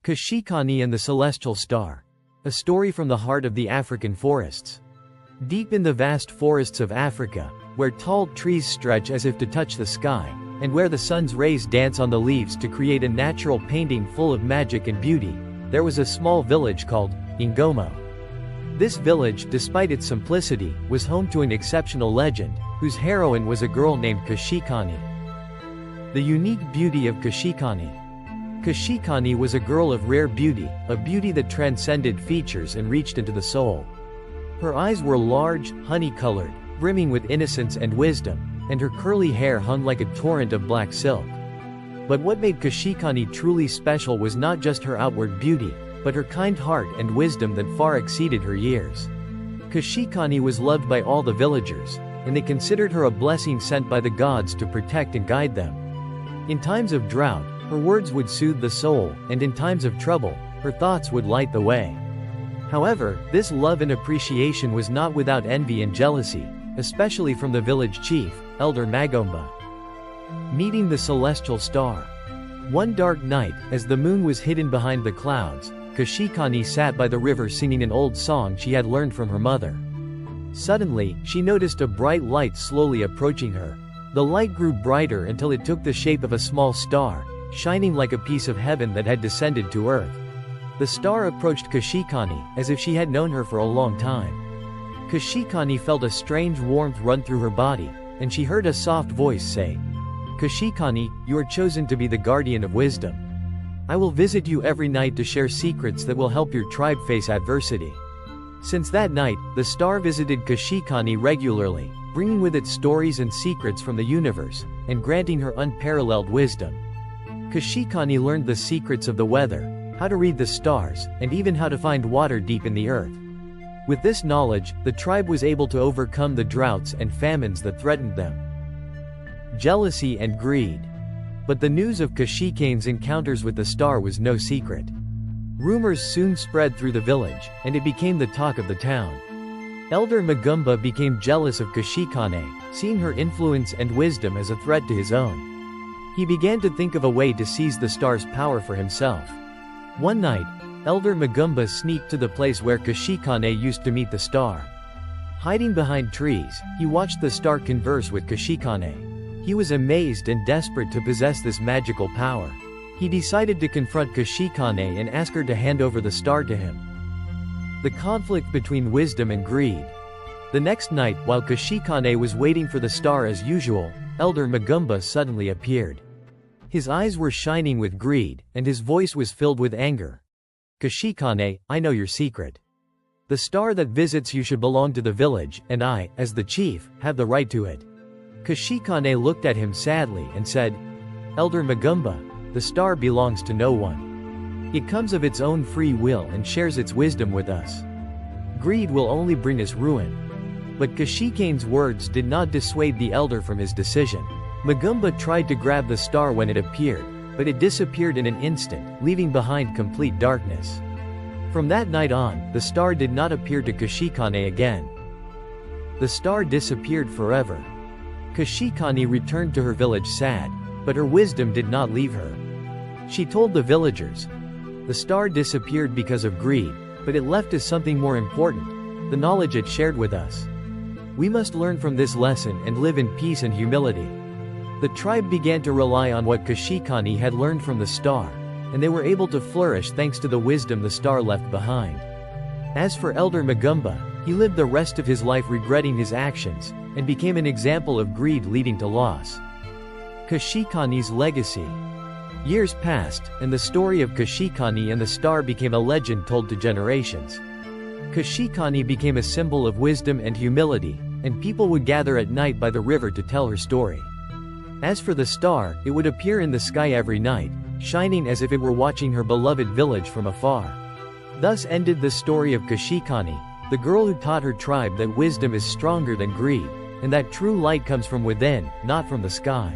Kashikani and the Celestial Star. A story from the heart of the African forests. Deep in the vast forests of Africa, where tall trees stretch as if to touch the sky, and where the sun's rays dance on the leaves to create a natural painting full of magic and beauty, there was a small village called Ngoma. This village, despite its simplicity, was home to an exceptional legend, whose heroine was a girl named Kashikani. The unique beauty of Kashikani. Kashikani was a girl of rare beauty, a beauty that transcended features and reached into the soul. Her eyes were large, honey-colored, brimming with innocence and wisdom, and her curly hair hung like a torrent of black silk. But what made Kashikani truly special was not just her outward beauty, but her kind heart and wisdom that far exceeded her years. Kashikani was loved by all the villagers, and they considered her a blessing sent by the gods to protect and guide them. In times of drought, her words would soothe the soul, and in times of trouble, her thoughts would light the way. However, this love and appreciation was not without envy and jealousy, especially from the village chief, Elder Magomba. Meeting the Celestial Star. One dark night, as the moon was hidden behind the clouds, Kashikani sat by the river singing an old song she had learned from her mother. Suddenly, she noticed a bright light slowly approaching her. The light grew brighter until it took the shape of a small star, shining like a piece of heaven that had descended to earth. The star approached Kashikani, as if she had known her for a long time. Kashikani felt a strange warmth run through her body, and she heard a soft voice say, "Kashikani, you are chosen to be the guardian of wisdom. I will visit you every night to share secrets that will help your tribe face adversity." Since that night, the star visited Kashikani regularly, bringing with it stories and secrets from the universe, and granting her unparalleled wisdom. Kashikani learned the secrets of the weather, how to read the stars, and even how to find water deep in the earth. With this knowledge, the tribe was able to overcome the droughts and famines that threatened them. Jealousy and greed. But the news of Kashikani's encounters with the star was no secret. Rumors soon spread through the village, and it became the talk of the town. Elder Magumba became jealous of Kashikani, seeing her influence and wisdom as a threat to his own. He began to think of a way to seize the star's power for himself. One night, Elder Magumba sneaked to the place where Kashikani used to meet the star. Hiding behind trees, he watched the star converse with Kashikani. He was amazed and desperate to possess this magical power. He decided to confront Kashikani and ask her to hand over the star to him. The conflict between wisdom and greed. The next night, while Kashikani was waiting for the star as usual, Elder Magumba suddenly appeared. His eyes were shining with greed, and his voice was filled with anger. "Kashikani, I know your secret. The star that visits you should belong to the village, and I, as the chief, have the right to it." Kashikani looked at him sadly and said, "Elder Magumba, the star belongs to no one. It comes of its own free will and shares its wisdom with us. Greed will only bring us ruin." But Kashikani's words did not dissuade the elder from his decision. Magumba tried to grab the star when it appeared, but it disappeared in an instant, leaving behind complete darkness. From that night on, the star did not appear to Kashikani again. The star disappeared forever. Kashikani returned to her village sad, but her wisdom did not leave her. She told the villagers, "The star disappeared because of greed, but it left us something more important, the knowledge it shared with us. We must learn from this lesson and live in peace and humility." The tribe began to rely on what Kashikani had learned from the star, and they were able to flourish thanks to the wisdom the star left behind. As for Elder Magumba, he lived the rest of his life regretting his actions, and became an example of greed leading to loss. Kashikani's legacy. Years passed, and the story of Kashikani and the star became a legend told to generations. Kashikani became a symbol of wisdom and humility, and people would gather at night by the river to tell her story. As for the star, it would appear in the sky every night, shining as if it were watching her beloved village from afar. Thus ended the story of Kashikani, the girl who taught her tribe that wisdom is stronger than greed, and that true light comes from within, not from the sky.